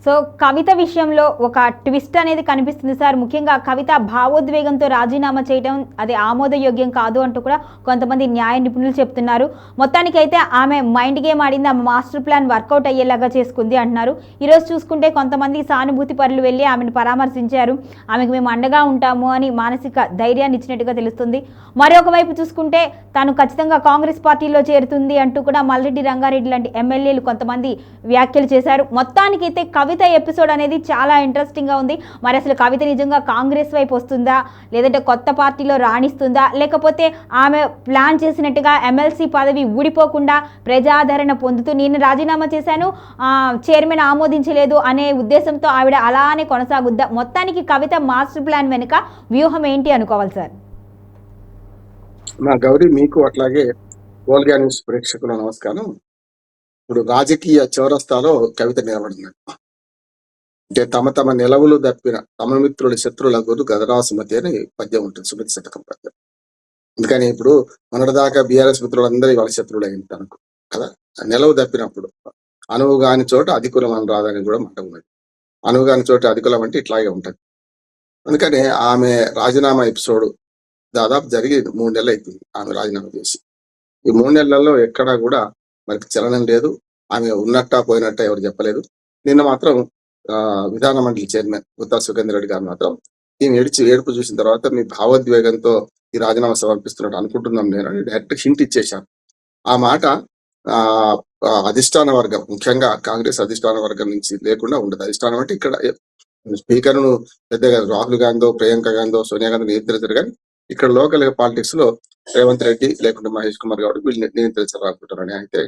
So కవిత విషయంలో ఒక twist అనేది కనిపిస్తుంది సార్. ముఖ్యంగా కవిత భావోద్వేగంతో రాజీనామా చేయడం అది ఆమోదయోగ్యం కాదు అంటూ కూడా కొంతమంది న్యాయ నిపుణులు చెప్తున్నారు. మొత్తానికైతే ఆమె మైండ్ గేమ్ ఆడింది, ఆమె మాస్టర్ ప్లాన్ వర్కౌట్ అయ్యేలాగా చేసుకుంది అంటున్నారు. ఈరోజు చూసుకుంటే కొంతమంది సానుభూతి పరులు వెళ్ళి ఆమెను పరామర్శించారు. ఆమెకు మేము అండగా ఉంటాము అని మానసిక ధైర్యాన్ని ఇచ్చినట్టుగా తెలుస్తుంది. మరొక వైపు చూసుకుంటే తాను ఖచ్చితంగా కాంగ్రెస్ పార్టీలో చేరుతుంది అంటూ కూడా మల్రెడ్డి రంగారెడ్డి లాంటి ఎమ్మెల్యేలు కొంతమంది వ్యాఖ్యలు చేశారు. మొత్తానికైతే కవిత ఎపిసోడ్ అనేది చాలా ఇంట్రెస్టింగ్గా ఉంది. మరి అసలు కవిత నిజంగా కాంగ్రెస్ వైపు వస్తుందా, లేదంటే కొత్త పార్టీలో రాణిస్తుందా, లేకపోతే ఆమె ప్లాన్ చేసినట్టుగా ఎమ్మెల్సీ పదవి ఊడిపోకుండా ప్రజాదరణ పొందుతూ నేను రాజీనామా చేశాను, చైర్మన్ ఆమోదించలేదు అనే ఉద్దేశంతో ఆవిడ అలానే కొనసాగుద్దా? మొత్తానికి కవిత మాస్టర్ ప్లాన్ వెనుక వ్యూహం ఏంటి అనుకోవాలి సార్? మా గౌరీ, మీకు అట్లాగే ఓల్గా న్యూస్ ప్రేక్షకుల నమస్కారం. ఇప్పుడు రాజకీయ చౌరస్తాలో కవిత నిలబడింది. అంటే తమ తమ నిలవులు తప్పిన తమ మిత్రుల శత్రుల గురు గదరాసుమతి అని పద్యం ఉంటుంది, సుమతి శతకం పద్యం. అందుకని ఇప్పుడు మొన్నటిదాకా బీఆర్ఎస్ మిత్రులందరూ వాళ్ళ శత్రువులు అయింది తనకు కదా. నిలవు తప్పినప్పుడు అనువు కాని చోట అధికులం అని రాదని కూడా మాట ఉన్నది. అనువు కాని చోట అధికులం అంటే ఇట్లాగే ఉంటుంది. అందుకని ఆమె రాజీనామా ఎపిసోడ్ దాదాపు జరిగి 3 నెలలు అయిపోయింది ఆమె రాజీనామా చేసి. ఈ 3 నెలలలో ఎక్కడా కూడా మనకి చలనం లేదు. ఆమె ఉన్నట్టా పోయినట్టా ఎవరు చెప్పలేదు. నిన్న మాత్రం విధాన మండలి చైర్మన్ గుత్తా సుఖేందర్ రెడ్డి గారు మాత్రం ఈమె ఏడుపు చూసిన తర్వాత మీ భావోద్వేగంతో ఈ రాజీనామా సమర్పిస్తున్నట్టు అనుకుంటున్నాం నేను అని డైరెక్ట్ హింట్ ఇచ్చేశాను. ఆ మాట అధిష్టాన వర్గం, ముఖ్యంగా కాంగ్రెస్ అధిష్టాన వర్గం నుంచి లేకుండా ఉండదు. అధిష్టానం అంటే ఇక్కడ స్పీకర్ను పెద్దగా రాహుల్ గాంధీ, ప్రియాంక గాంధీ, సోనియా గాంధీ నియంత్రించారు. కానీ ఇక్కడ లోకల్ పాలిటిక్స్ లో రేవంత్ రెడ్డి లేకుంటే మహేష్ కుమార్ గౌడ్ వీళ్ళు నియంత్రించాలనుకుంటారని. అయితే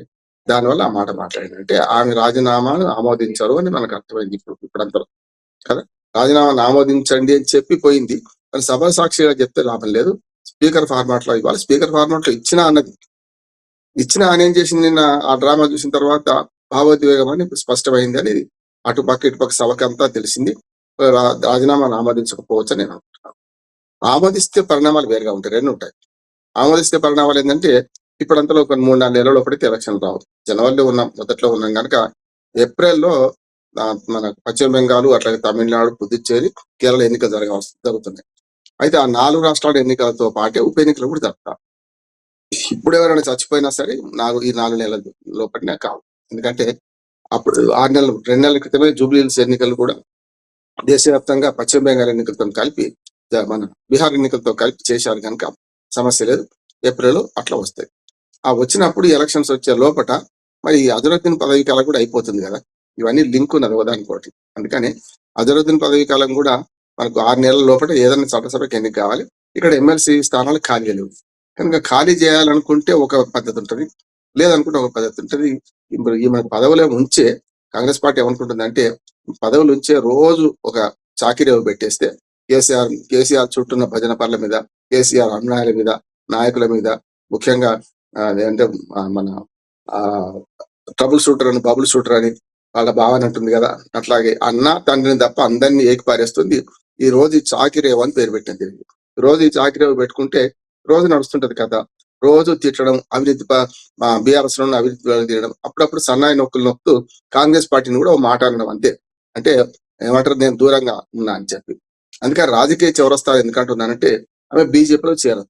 దానివల్ల ఆ మాట మాట్లాడింది. అంటే ఆమె రాజీనామాను ఆమోదించారు అని మనకు అర్థమైంది ఇప్పుడంతా కదా. రాజీనామాను ఆమోదించండి అని చెప్పి పోయింది. మరి సభా సాక్షిగా చెప్తే లాభం లేదు. స్పీకర్ ఫార్మాట్ లో ఇవ్వాలి. స్పీకర్ ఫార్మాట్ లో ఇచ్చినా అన్నది ఇచ్చిన ఆయన ఏం చేసింది, నిన్న ఆ డ్రామా చూసిన తర్వాత భావోద్వేగం అని స్పష్టమైంది అని అటుపక్క ఇటుపక్క సభకంతా తెలిసింది. రాజీనామాను ఆమోదించకపోవచ్చు అని నేను అనుకుంటున్నాను. ఆమోదిస్తే పరిణామాలు వేరుగా ఉంటాయి, 2 ఉంటాయి. ఆమోదిస్తే పరిణామాలు ఏంటంటే ఇప్పుడంతలో ఒక 3-4 నెలల లోపలికి ఎలక్షన్ రావు. జనవరిలో ఉన్నాం, మొదట్లో ఉన్నాం కనుక ఏప్రిల్లో మన పశ్చిమ బెంగాల్, అట్లాగే తమిళనాడు, పుదుచ్చేరి, కేరళ ఎన్నికలు జరుగుతున్నాయి. అయితే ఆ 4 రాష్ట్రాల ఎన్నికలతో పాటే ఉప ఎన్నికలు కూడా జరుపుతారు. ఇప్పుడు ఎవరైనా చచ్చిపోయినా సరే ఈ 4 నెలల లోపలనే కావు. ఎందుకంటే అప్పుడు 2 నెలల క్రితమే జూబ్లీహిల్స్ ఎన్నికలు కూడా దేశవ్యాప్తంగా పశ్చిమ బెంగాల్ ఎన్నికలతో కలిపి, మన బీహార్ ఎన్నికలతో కలిపి చేశారు కనుక సమస్య లేదు. ఏప్రిల్లో అట్లా వస్తాయి. ఆ వచ్చినప్పుడు ఎలక్షన్స్ వచ్చే లోపల మరి అజరుద్దీన్ పదవి కాలం కూడా అయిపోతుంది కదా. ఇవన్నీ లింక్ ఉన్నది ఒకదానికోటి. అందుకని అజరుద్దీన్ పదవి కాలం కూడా మనకు 6 నెలల లోపల ఏదైనా చట్టసభకి ఎన్నిక కావాలి. ఇక్కడ ఎమ్మెల్సీ స్థానాలు ఖాళీ లేవు కనుక ఖాళీ చేయాలనుకుంటే ఒక పద్ధతి ఉంటుంది, లేదనుకుంటే ఒక పద్ధతి ఉంటుంది. ఇప్పుడు ఈమె పదవులే ఉంచే కాంగ్రెస్ పార్టీ ఏమనుకుంటుంది అంటే పదవులు ఉంచే రోజు ఒక చాకిరేవు పెట్టేస్తే కేసీఆర్ చుట్టూన్న భజన పనుల మీద, కేసీఆర్ అన్యాయాల మీద, నాయకుల మీద, ముఖ్యంగా అంటే మన ట్రబుల్ షూటర్ అని, బబుల్ షూటర్ అని వాళ్ళ భావన ఉంటుంది కదా. అట్లాగే అన్న తండ్రిని తప్ప అందరినీ ఏకిపారేస్తుంది. ఈ రోజు చాకిరేవు అని పేరు పెట్టింది. రోజు ఈ చాకిరేవు పెట్టుకుంటే రోజు నడుస్తుంటది కదా. రోజు తిట్టడం, అవినీతి బీఆర్ఎస్ లో అవినీతి తీయడం, అప్పుడప్పుడు సన్నాయి నొక్కులు నొక్కుతూ కాంగ్రెస్ పార్టీని కూడా మాట అనడం. అంతే. అంటే ఏమంటారు, నేను దూరంగా ఉన్నా అని చెప్పి. అందుకని రాజకీయ చౌరస్తా ఎందుకంటున్నానంటే ఆమె బీజేపీలో చేరదు.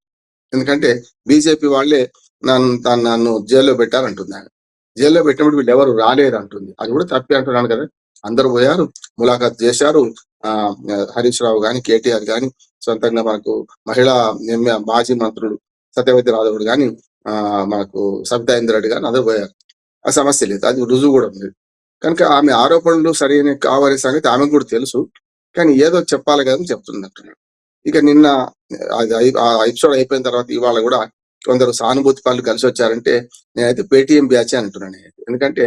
ఎందుకంటే బీజేపీ వాళ్ళే నన్ను జైల్లో పెట్టారంటున్నాను. జైల్లో పెట్టినప్పుడు వీళ్ళు ఎవరు రాలేదు అంటుంది. అది కూడా తప్పే అంటున్నాను కదా. అందరూ పోయారు, ములాఖాత్ చేశారు. హరీష్ రావు గాని, కేటీఆర్ గాని, సొంతంగా మనకు మహిళా మాజీ మంత్రులు సత్యవతి రాథోడ్ గాని, మనకు సబితా ఇంద్రారెడ్డి గాని అందరూ పోయారు. ఆ సమస్య లేదు, అది రుజువు కూడా ఉంది. కనుక ఆమె ఆరోపణలు సరైన కావనే సంగతి ఆమెకు కూడా తెలుసు. కానీ ఏదో చెప్పాలి కదా అని చెప్తుంది అంటున్నాడు. ఇక నిన్న ఆ ఎపిసోడ్ అయిపోయిన తర్వాత ఇవాళ కూడా కొందరు సానుభూతి పనులు కలిసి వచ్చారంటే నేనైతే పేటీఎం బ్యాచ్ అంటున్నాను. ఎందుకంటే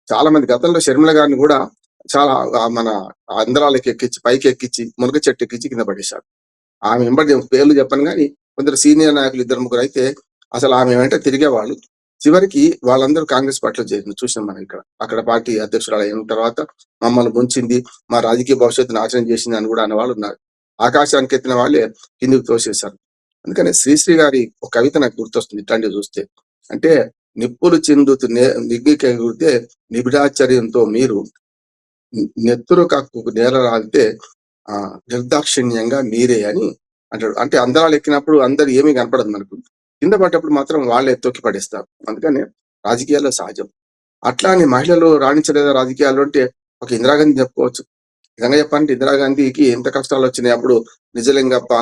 చాలా మంది గతంలో షర్మిల గారిని కూడా చాలా మన అందరాలకి ఎక్కించి, పైకి ఎక్కించి, మునగ చెట్టు ఎక్కించి కింద పడేశారు. ఆమె వెంబడి పేర్లు చెప్పను కానీ కొందరు సీనియర్ నాయకులు 2-3 అయితే అసలు ఆమె వెంట తిరిగేవాళ్ళు. చివరికి వాళ్ళందరూ కాంగ్రెస్ పార్టీలో చేరింది చూసాం మనం. అక్కడ పార్టీ అధ్యక్షురాలు అయిన తర్వాత మమ్మల్ని ముంచింది, మా రాజకీయ భవిష్యత్తు నాశనం చేసింది అని కూడా అనేవాళ్ళు ఉన్నారు. ఆకాశానికి ఎత్తిన వాళ్ళే కిందికి తోసేశారు. అందుకని శ్రీశ్రీ గారి ఒక కవిత నాకు గుర్తొస్తుంది ఇట్లాంటివి చూస్తే. అంటే నిప్పులు చిందుతూ నిగ్గికెగిరితే నిబిడాచర్యంతో మీరు నెత్తురు కక్కు నేల రాలితే నిర్దాక్షిణ్యంగా నీరే అని అంటాడు. అంటే అందరాలు ఎక్కినప్పుడు అందరు ఏమీ కనపడదు మనకు, కింద పడ్డప్పుడు మాత్రం వాళ్ళే తొక్కి పడేస్తారు. అందుకని రాజకీయాల్లో సహజం. అట్లా అని మహిళలు రాణించలేదా రాజకీయాల్లో అంటే ఒక ఇందిరాగాంధీ చెప్పుకోవచ్చు. నిజంగా చెప్పాలంటే ఇందిరాగాంధీకి ఎంత కష్టాలు వచ్చినాయి అప్పుడు. నిజలింగప్ప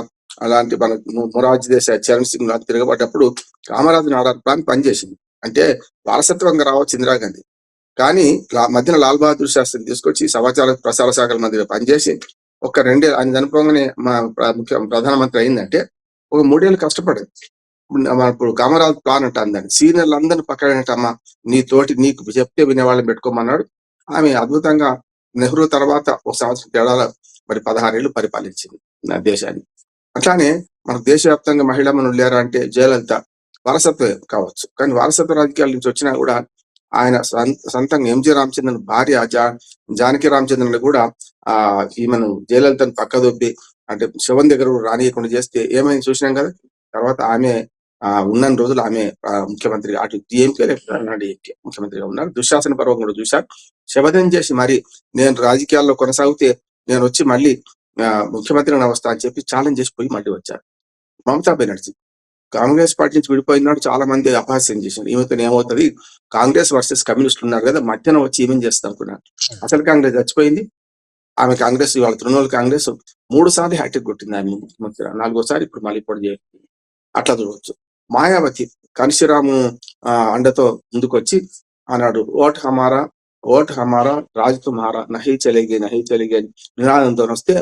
అలాంటి మన మొరార్జీ దేశాయ్, చరణ్ సింగ్ తిరగబడ్డప్పుడు కామరాజు నాడాలని పనిచేసింది. అంటే వారసత్వంగా రావచ్చు ఇందిరాగాంధీ. కానీ మధ్యన లాల్ బహదూర్ శాస్త్రిని తీసుకొచ్చి సమాచార ప్రసార శాఖల మధ్య పనిచేసి ఒక ఆయన చనిపోగానే మా ప్రధానమంత్రి అయిందంటే ఒక 3 ఏళ్ళు కష్టపడింది. ఇప్పుడు కామరాజ్ ప్లాన్ అంట అందని సీనియర్లు అందరిని పక్కనట్టమ్మా, నీ తోటి నీకు చెప్తే వినే వాళ్ళని పెట్టుకోమన్నాడు. ఆమె అద్భుతంగా నెహ్రూ తర్వాత ఒక సంవత్సరం తేడాల మరి 16 ఏళ్ళు పరిపాలించింది నా దేశాన్ని. అట్లానే మన దేశవ్యాప్తంగా మహిళా మనులు లేరా అంటే జయలలిత వారసత్వం కావచ్చు. కానీ వారసత్వ రాజకీయాల నుంచి వచ్చినా కూడా ఆయన సొంతంగా ఎంజి రామచంద్రన్ భార్య జానకి రామచంద్రన్ కూడా ఈమెను జయలలితను పక్కదొప్పి అంటే శివన్ దగ్గర రానియకుండా చేస్తే ఏమైంది చూసినాం కదా. తర్వాత ఆమె ఉన్న రోజులు ఆమె ముఖ్యమంత్రిగా అటు డిఎంకే ముఖ్యమంత్రిగా ఉన్నారు. దుశ్శాసన పర్వం కూడా చూశారు. శపథం చేసి మరి నేను రాజకీయాల్లో కొనసాగితే నేను వచ్చి మళ్ళీ ముఖ్యమంత్రిని వస్తా అని చెప్పి ఛాలెంజ్ చేసి పోయి మళ్ళీ వచ్చారు. మమతా బెనర్జీ కాంగ్రెస్ పార్టీ నుంచి విడిపోయినాడు, చాలా మంది అపహాస్యం చేశారు. ఈమెతో ఏమవుతుంది, కాంగ్రెస్ వర్సెస్ కమ్యూనిస్టులు ఉన్నారు కదా, మధ్యన వచ్చి ఏమేం చేస్తాం అనుకున్నారు. అసలు కాంగ్రెస్ చచ్చిపోయింది. ఆమె కాంగ్రెస్ ఇవాళ తృణమూల్ కాంగ్రెస్ 3 సార్లు హ్యాట్రిక్ కొట్టింది. ఆమె ముఖ్యమంత్రి 4వ సారి ఇప్పుడు మళ్ళీ ఇప్పుడు చేయాలి. అట్లా చూడవచ్చు. మాయావతి కాన్శీరాము అండతో ముందుకొచ్చి అన్నాడు ఓట్ హమారా రాజ్ తుమ్హారా నహీ చలేగి అని నినాదంతో వస్తే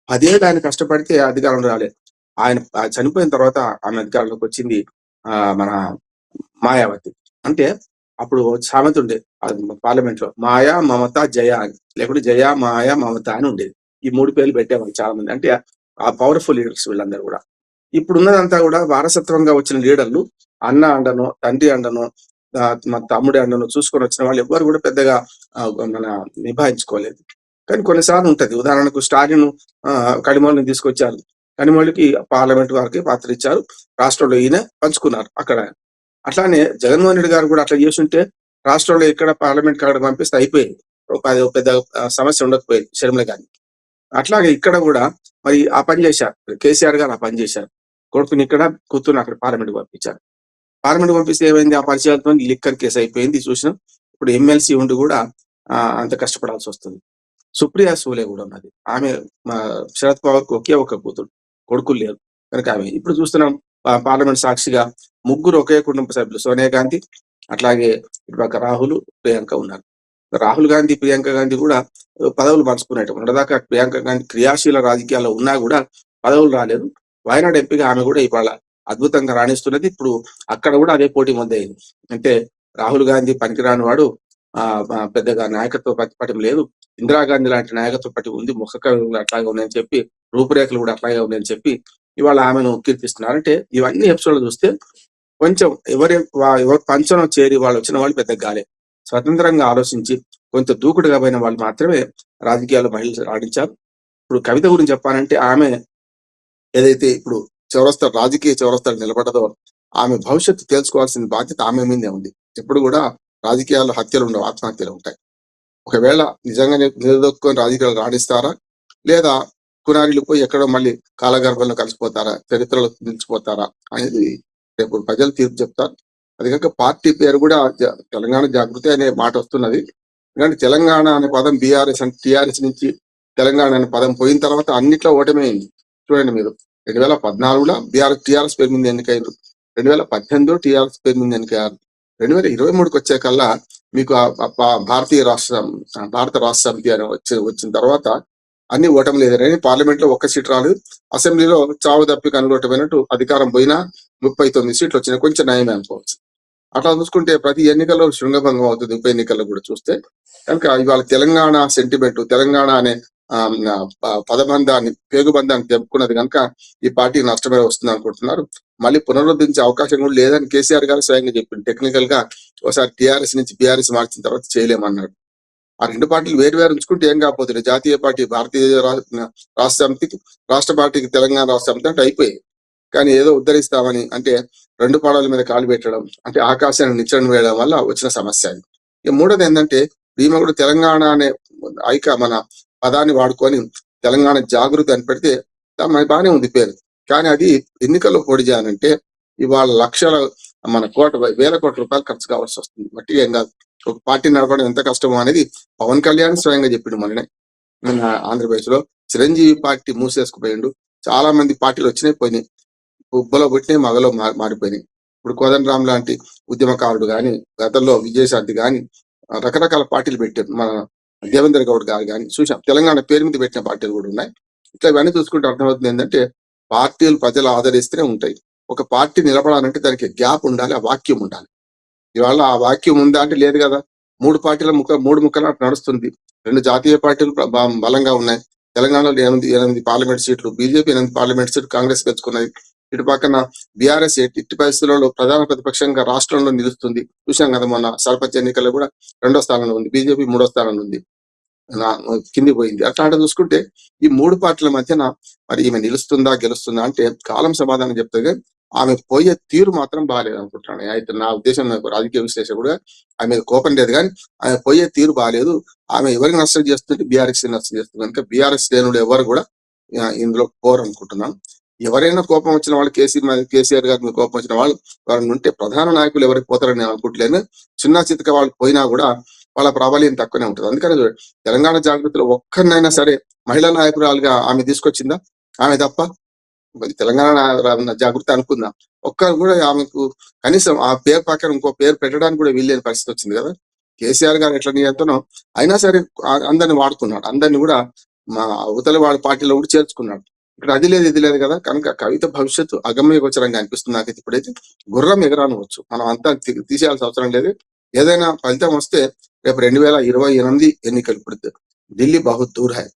10 ఏళ్ళు ఆయన కష్టపడితే అధికారం రాలేదు. ఆయన చనిపోయిన తర్వాత ఆమె అధికారంలోకి వచ్చింది మన మాయావతి. అంటే అప్పుడు సామెత ఉండే పార్లమెంట్ లో, మాయా మమత జయ అని, లేకుంటే జయ మాయా మమత అని ఉండేది. ఈ 3 పేర్లు పెట్టేవాళ్ళు చాలా మంది. అంటే ఆ పవర్ఫుల్ లీడర్స్ వీళ్ళందరూ కూడా. ఇప్పుడున్నదంతా కూడా వారసత్వంగా వచ్చిన లీడర్లు అన్న అండను, తండ్రి అండను, మన తమ్ముడి అండను చూసుకొని వచ్చిన వాళ్ళు ఎవ్వరు కూడా పెద్దగా మన నిభాయించుకోలేదు. కానీ కొన్నిసార్లు ఉంటది. ఉదాహరణకు స్టాలిన్ కడిమల్ని తీసుకొచ్చారు. కనిమొళికి పార్లమెంట్ వారికి పాత్ర ఇచ్చారు, రాష్ట్రంలో ఈయన పంచుకున్నారు అక్కడ. అట్లానే జగన్మోహన్ రెడ్డి గారు కూడా అట్లా చేస్తుంటే రాష్ట్రంలో ఎక్కడ పార్లమెంట్ కాడ పంపిస్తే అయిపోయింది, పెద్ద సమస్య ఉండకపోయేది షర్మిల గారిని. అట్లాగే ఇక్కడ కూడా మరి ఆ పని చేశారు. కేసీఆర్ గారు ఆ పని చేశారు. కొడుకుని ఇక్కడ, కూతురుని అక్కడ పార్లమెంట్ పంపించారు. పార్లమెంట్ పంపిస్తే ఏమైంది, ఆ పరిచయాలతో లిక్కర్ కేసు అయిపోయింది చూసినాం. ఇప్పుడు ఎమ్మెల్సీ ఉండి కూడా అంత కష్టపడాల్సి వస్తుంది. సుప్రియా సూలే కూడా ఉన్నది. ఆమె శరద్ పవార్ కు ఒకే ఒక కూతురు, కొడుకులు లేరు కనుక ఆమె. ఇప్పుడు చూస్తున్నాం పార్లమెంట్ సాక్షిగా 3 ఒకే కుటుంబ సభ్యులు, సోనియా గాంధీ అట్లాగే ఇటుపక్క రాహుల్, ప్రియాంక ఉన్నారు. రాహుల్ గాంధీ, ప్రియాంక గాంధీ కూడా పదవులు పంచుకునేట్టు ఉన్నదాకా ప్రియాంక గాంధీ క్రియాశీల రాజకీయాల్లో ఉన్నా కూడా పదవులు రాలేదు. వయనాడు ఎంపీగా ఆమె కూడా ఇవాళ అద్భుతంగా రాణిస్తున్నది. ఇప్పుడు అక్కడ కూడా అదే పోటీ మొదలైంది. అంటే రాహుల్ గాంధీ పనికిరాని వాడు, పెద్దగా నాయకత్వ ప్రతిపటం లేదు, ఇందిరాగాంధీ లాంటి నాయకత్వ పట్టి ఉంది, ముఖకరులు అట్లాగే ఉన్నాయని చెప్పి, రూపురేఖలు కూడా అట్లాగే ఉన్నాయని చెప్పి ఇవాళ ఆమెను కీర్తిస్తున్నారు. అంటే ఇవన్నీ ఎపిసోడ్లు చూస్తే కొంచెం ఎవరి పంచనం చేరి వాళ్ళు వచ్చిన వాళ్ళు పెద్ద గాలే. స్వతంత్రంగా ఆలోచించి కొంత దూకుడుగా పోయిన వాళ్ళు మాత్రమే రాజకీయాల్లో మహిళలు రాణించారు. ఇప్పుడు కవిత గురించి చెప్పాలంటే ఆమె ఏదైతే ఇప్పుడు రాజకీయ చౌరస్తాలు నిలబడదో ఆమె భవిష్యత్తు తెలుసుకోవాల్సిన బాధ్యత ఆమె మీదే ఉంది. ఎప్పుడు కూడా రాజకీయాల్లో హత్యలు ఉండవు, ఆత్మహత్యలు ఉంటాయి. ఒకవేళ నిజంగానే నిలదొక్కుని రాజకీయాలు రాణిస్తారా, లేదా కునారీలు పోయి ఎక్కడో మళ్ళీ కాలగర్భంలో కలిసిపోతారా, చరిత్రలో నిలిచిపోతారా అనేది రేపు ప్రజలు తీర్పు చెప్తారు. అది కాక పార్టీ పేరు కూడా తెలంగాణ జాగృతి అనే మాట వస్తున్నది. ఎందుకంటే తెలంగాణ అనే పదం టిఆర్ఎస్ నుంచి తెలంగాణ అనే పదం పోయిన తర్వాత అన్నిట్లో ఓటమే అయింది. చూడండి మీరు, 2014లో టిఆర్ఎస్ పేరు మీద ఎన్నికయ్యారు, 2018లో టిఆర్ఎస్ పేరు మీద ఎన్నికయ్యారు, 2023కి వచ్చేకల్లా మీకు భారత రాష్ట్ర సమితి అని వచ్చిన తర్వాత అన్ని ఓటములు ఎదురని, పార్లమెంట్ లో 1 సీట్ రాలేదు, అసెంబ్లీలో చావు తప్పి కనుగొట్టమైనట్టు అధికారం పోయినా 39 సీట్లు వచ్చినాయి, కొంచెం నయమే అనుకోవచ్చు. అట్లా చూసుకుంటే ప్రతి ఎన్నికల్లో శృంగభంగం అవుతుంది, ఉప ఎన్నికల్లో కూడా చూస్తే. కనుక ఇవాళ తెలంగాణ సెంటిమెంట్, తెలంగాణ అనే పదబంధాన్ని, పేగుబంధాన్ని తెప్పుకున్నది కనుక ఈ పార్టీ నష్టమే వస్తుంది అనుకుంటున్నారు. మళ్ళీ పునరుద్ధరించే అవకాశం కూడా లేదని కేసీఆర్ గారు స్వయంగా చెప్పింది. టెక్నికల్ గా ఒకసారి టిఆర్ఎస్ నుంచి బీఆర్ఎస్ మార్చిన తర్వాత చేయలేమన్నాడు. ఆ 2 పార్టీలు వేరు ఉంచుకుంటే ఏం కాకపోతుంది, జాతీయ పార్టీ భారతీయ రాష్ట్ర సమితికి, రాష్ట్ర పార్టీకి తెలంగాణ రాష్ట్ర సమితి అంటే అయిపోయాయి. కానీ ఏదో ఉద్ధరిస్తామని అంటే 2 పాడాల మీద కాలు పెట్టడం, అంటే ఆకాశాన్ని నిచ్చెన వేయడం వల్ల వచ్చిన సమస్య. ఇక 3వది ఏంటంటే ఈమె కూడా తెలంగాణ అనే మన పదాన్ని వాడుకొని తెలంగాణ జాగృతి అని పెడితే మనకి బాగానే ఉంది పేరు. కానీ అది ఎన్నికల్లో పోటీ చేయాలంటే ఇవాళ లక్షల మన వేల కోట్ల రూపాయలు ఖర్చు కావాల్సి వస్తుంది. మట్టి ఏం కాదు. ఒక పార్టీ నడపడం ఎంత కష్టమో అనేది పవన్ కళ్యాణ్ స్వయంగా చెప్పిండు మొన్ననే. మన ఆంధ్రప్రదేశ్ లో చిరంజీవి పార్టీ మూసేసుకుపోయిండు. చాలా మంది పార్టీలు వచ్చినాయి పోయినాయి, ఉబ్బలో పుట్టినాయి, మగలో మారిపోయినాయి. ఇప్పుడు కోదండరాం లాంటి ఉద్యమకారుడు గాని, గతంలో విజయశాంతి గాని రకరకాల పార్టీలు పెట్టారు. మన దేవేంద్ర గౌడ్ గారు కానీ చూసాం. తెలంగాణ పేరు మీద పెట్టిన పార్టీలు కూడా ఉన్నాయి. ఇట్లా ఇవన్నీ చూసుకుంటే అర్థమవుతుంది ఏంటంటే పార్టీలు ప్రజలు ఆదరిస్తూనే ఉంటాయి. ఒక పార్టీ నిలబడాలంటే దానికి గ్యాప్ ఉండాలి, ఆ వాక్యం ఉండాలి. ఇవాళ ఆ వాక్యం ఉందా అంటే లేదు కదా. 3 పార్టీల మూడు ముక్కలు నడుస్తుంది. 2 జాతీయ పార్టీలు బలంగా ఉన్నాయి. తెలంగాణలో 8 పార్లమెంట్ సీట్లు, బీజేపీ 8 పార్లమెంట్ సీట్లు కాంగ్రెస్ గెలుచుకున్నది. ఇటు పక్కన బీఆర్ఎస్ ఎట్టి పరిస్థితుల్లో ప్రధాన ప్రతిపక్షంగా రాష్ట్రంలో నిలుస్తుంది. చూసాం కదా, మొన్న సర్పంచ్ ఎన్నికల్లో కూడా 2వ స్థానంలో ఉంది, బీజేపీ 3వ స్థానంలో ఉంది, కింది పోయింది. అట్లా చూసుకుంటే ఈ 3 పార్టీల మధ్యన మరి ఈమె నిలుస్తుందా గెలుస్తుందా అంటే కాలం సమాధానం చెప్తే ఆమె పోయే తీరు మాత్రం బాగాలేదు అనుకుంటున్నాను. అయితే నా ఉద్దేశం, రాజకీయ విశ్లేషకుడుగా ఆమె మీద కోపం లేదు, కానీ ఆమె పోయే తీరు బాగాలేదు. ఆమె ఎవరికి నష్టం చేస్తుంటే బీఆర్ఎస్ నష్టం చేస్తుంది. కనుక బీఆర్ఎస్ శ్రేణులు ఎవరు కూడా ఇందులో పోరు అనుకుంటున్నాను. ఎవరైనా కోపం వచ్చిన వాళ్ళు కేసీఆర్ గారి మీద కోపం వచ్చిన వాళ్ళు ఎవరైనా ఉంటే ప్రధాన నాయకులు ఎవరికి పోతారని నేను అనుకుంటలేను. చిన్న చితక వాళ్ళు పోయినా కూడా వాళ్ళ ప్రాబల్యం తక్కువనే ఉంటుంది. అందుకని తెలంగాణ జాగృతిలో ఒక్కరినైనా సరే మహిళా నాయకురాలుగా ఆమె తీసుకొచ్చిందా? ఆమె తప్ప తెలంగాణ జాగృతి అనుకుందాం, ఒక్కరు కూడా ఆమెకు కనీసం ఆ పేరు పక్కన ఇంకో పేరు పెట్టడానికి కూడా వీల్లేని పరిస్థితి వచ్చింది కదా. కేసీఆర్ గారు ఎట్లా నియంత్రణం అయినా సరే అందరిని వాడుకున్నాడు, అందరిని కూడా మా అవతల వాడి పార్టీలో కూడా చేర్చుకున్నాడు. ఇక్కడ అది లేదు ఇది లేదు కదా. కనుక కవిత భవిష్యత్తు అగమ్య గోచరంగా అనిపిస్తుంది నాకైతే. ఇప్పుడైతే గుర్రం ఎగరానవచ్చు, మనం అంతా తీసేయాల్సిన అవసరం లేదు. ఏదైనా ఫలితం వస్తే రేపు 2028 ఎన్నికలు. ఇప్పుడు ఢిల్లీ బహు దూర్ హై.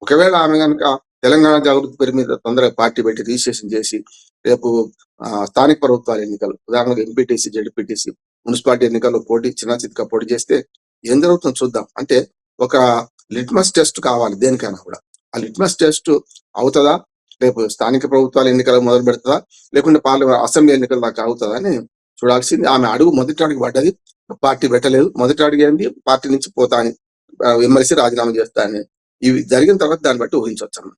ఒకవేళ ఆమె కనుక తెలంగాణ జాగృతి పేరు మీద తొందరగా పార్టీ పెట్టి రిజిస్ట్రేషన్ చేసి రేపు స్థానిక ప్రభుత్వాల ఎన్నికలు, ఉదాహరణకు ఎంపీటీసీ, జెడ్పీటీసీ, మున్సిపాలిటీ ఎన్నికల్లో చిన్న చితక పోటీ చేస్తే ఏం జరుగుతుందో చూద్దాం. అంటే ఒక లిట్మస్ టెస్ట్ కావాలి దేనికైనా కూడా. ఆ లిట్మస్ టెస్ట్ అవుతుందా, రేపు స్థానిక ప్రభుత్వాల ఎన్నికలు మొదలు పెడుతుందా, లేకుంటే అసెంబ్లీ ఎన్నికల దాకా అవుతుందా అని చూడాల్సింది. ఆమె అడుగు మొదటి అడుగు పడ్డది, పార్టీ పెట్టలేదు. మొదటి అడుగు ఏంది, పార్టీ నుంచి పోతా అని, ఎమ్మెల్సీ రాజీనామా చేస్తా అని. ఇవి జరిగిన తర్వాత దాన్ని బట్టి ఊహించవచ్చు.